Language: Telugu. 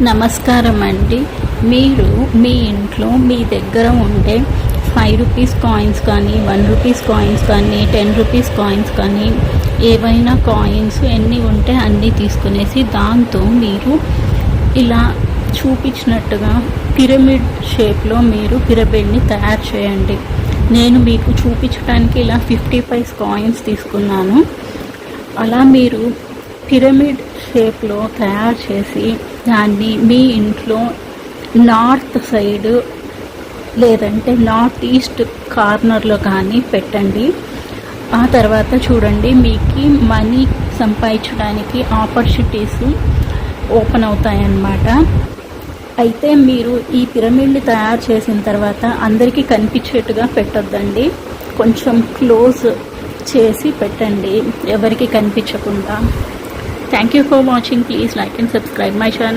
నమస్కారం అండి. మీరు మీ ఇంట్లో మీ దగ్గర ఉండే 5 రూపీస్ కాయిన్స్ కానీ, 1 రూపీస్ కాయిన్స్ కానీ, 10 రూపీస్ కాయిన్స్ కానీ, ఏవైనా కాయిన్స్ ఎన్ని ఉంటే అన్నీ తీసుకునేసి దాంతో మీరు ఇలా చూపించినట్టుగా పిరమిడ్ షేప్లో మీరు పిరమిడ్ని తయారు చేయండి. నేను మీకు చూపించడానికి ఇలా 50 పైస్ కాయిన్స్ తీసుకున్నాను. అలా మీరు పిరమిడ్ షేప్లో తయారు చేసి దాన్ని మీ ఇంట్లో నార్త్ సైడ్ లేదంటే నార్త్ ఈస్ట్ కార్నర్లో కానీ పెట్టండి. ఆ తర్వాత చూడండి, మీకు మనీ సంపాదించడానికి ఆపర్చునిటీస్ ఓపెన్ అవుతాయన్నమాట. అయితే మీరు ఈ పిరమిడ్ని తయారు చేసిన తర్వాత అందరికీ కనిపించేట్టుగా పెట్టొద్దండి, కొంచెం క్లోజ్ చేసి పెట్టండి, ఎవరికి కనిపించకుండా. Thank you for watching. Please like and subscribe my channel.